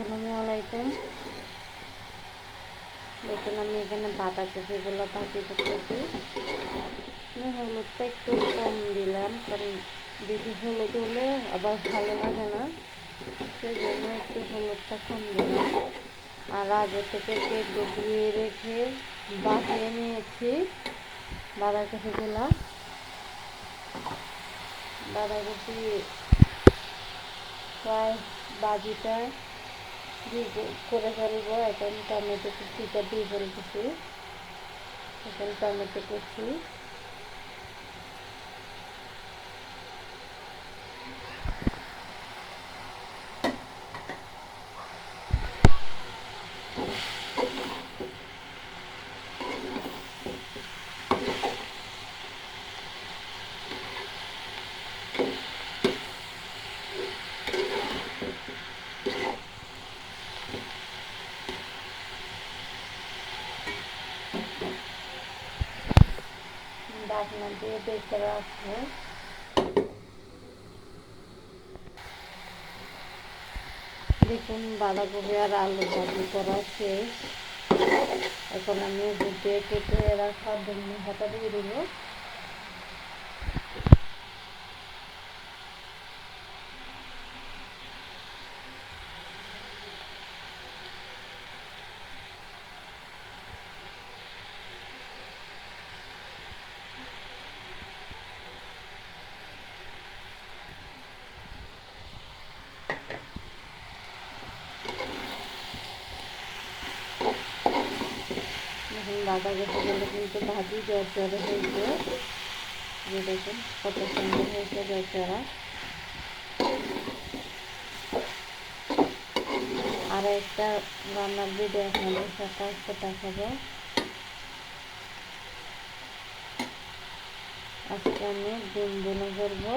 আসসালামু আলাইকুম। দেখুন আমি এখানে বাঁধাকপিগুলো ভাজি করতেছি। আমি হলুদটা একটু কম দিলাম, কারণ বেশি হলুদ হলে আবার ভালো লাগে না, সেই জন্য একটু হলুদটা কম দিলাম। আর আগে থেকে কেটে ধুয়ে রেখে বাটিয়ে নিয়েছি বাঁধাকপিগুলো। বাঁধাকপি প্রায় ভাজিটা করে ফেলবো। এখন টমেটো কুচিটা দিয়ে ফেলতেছি। এখন টমেটো কুচি, ঢাকনা দিয়ে ডেকে রাখবো। দেখুন বাঁধাকপি আর আলু ভাজি করা শেষ। এখন আমি গুটিয়ে কেটে রাখা ধনে পাতা দিয়ে দেবো। এখন বাঁধাকপিগুলো কিন্তু ভাজি জর্জরে হয়েছে। যে দেখুন কত সুন্দর হয়েছে জর্জরা। আর একটা রান্নার ভিডিও আপনাদের সাথে আজকে দেখাবো। আজকে আমি ডিম বোনা করবো,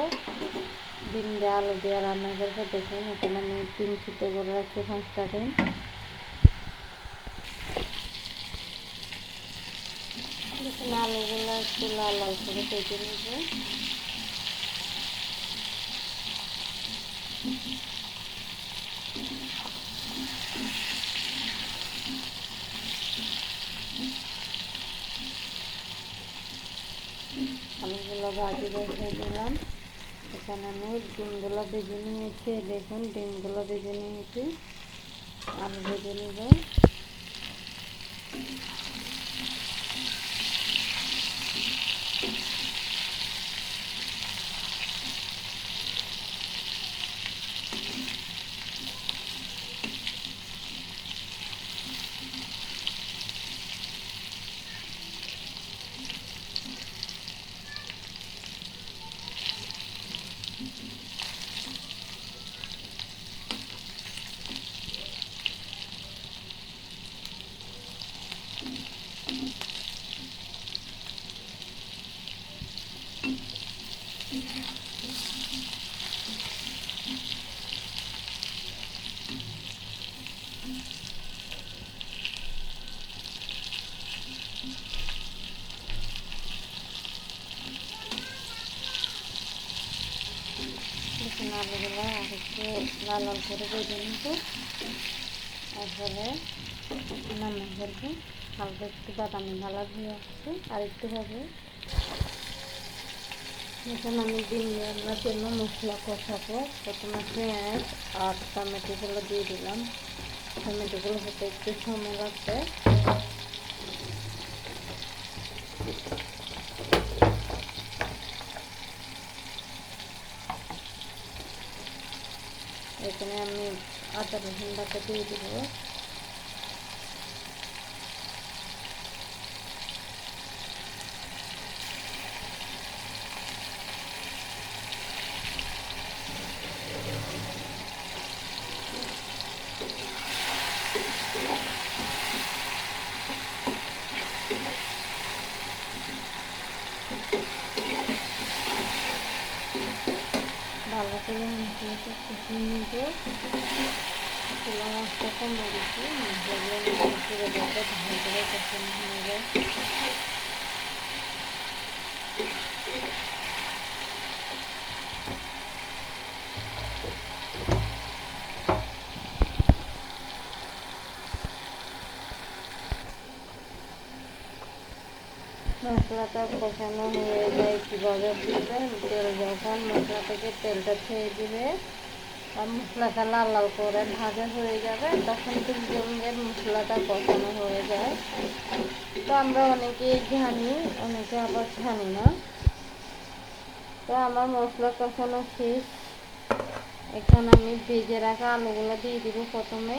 ডিম দিয়ে আলু দিয়ে রান্না করবো। দেখুন এখানে আমি ডিম সিদ্ধ করে রাখছি 5টা ডিম। দেখুন আলুগুলো একটু লাল লাল করে কেটে নেব। আলুগুলো ভাজি রেখে দিলাম। এখানে আমি ডিমগুলো ভেজে নিয়েছি। দেখুন ডিমগুলো ভেজে নিয়েছি, আলু ভেজে নেব। দেখুন আলুগুলো আর একটু লাল লাল করে ভেজে নেব। তারপরে নামিয়ে ফেলবো। হালকা একটু বাদামি কালার হয়ে আসছে, আর একটু হবে। এখন আমি ডিম রান্নার জন্য মশলা কষাবো। প্রথমে পেঁয়াজ আর টমেটোগুলো দিয়ে দিলাম। টমেটোগুলো হতে একটু সময় লাগবে। এখানে আমি আদা রসুন বাটা দিয়ে দেবো। ভালো করে মশলাটা কষিয়ে নেব। চুলা মাছটা কমে দিচ্ছি, মশলাগুলো পুরো যাতে ভালো করে কষানো নেব। মশলাটা কষানো হয়ে যায় কীভাবে বুঝবেন? তেল যখন মশলা থেকে তেলটা ছেড়ে দিবে আর মশলাটা লাল লাল করে ভাজা হয়ে যাবে তখন দুজনের মশলাটা কষানো হয়ে যায়। তো আমরা অনেকেই জানি, অনেকে আবার জানি না। তো আমার মশলা কষানো শেষ। এখানে আমি ভেজে রাখা আলুগুলো দিয়ে দিব প্রথমে।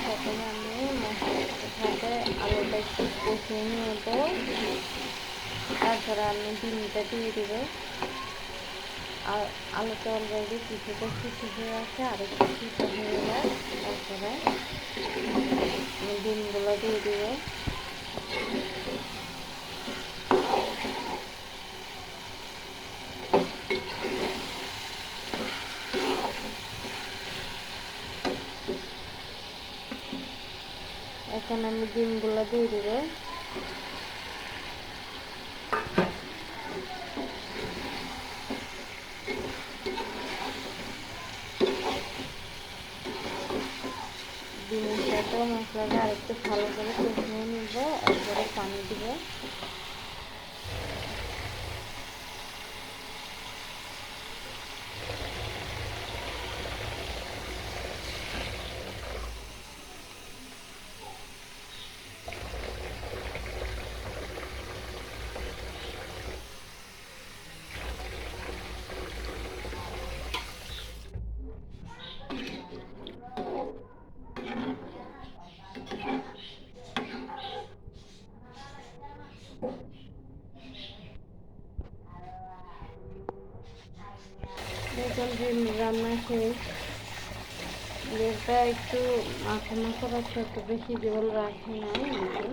প্রথমে আমি মশলার সাথে আলুটা একটু কষিয়ে নেব, তারপরে আমি ডিমটা দিয়ে দিব। আর আলুটা অলরেডি কিছুটা সিদ্ধ হয়ে আছে, আর একটু সিদ্ধ হয়ে যায়। তারপরে আমি ডিমগুলো দিয়ে দিব। এখন আমি ডিমগুলো দিয়ে দিব। ডিমের সাথে মশলাটা আরেকটু ভালো করে কষিয়ে নিব, এরপরে পানি দিব। দেখুন ডিম রান্না শেষ। ডিমটা একটু মাখো মাখো রাখছে, একটু বেশি জল রাখি নাই। দেখুন,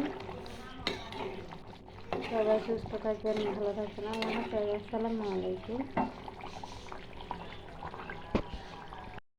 সবাই সুস্থ থাকবেন, ভালো থাকবেন। আমার আসসালামু আলাইকুম।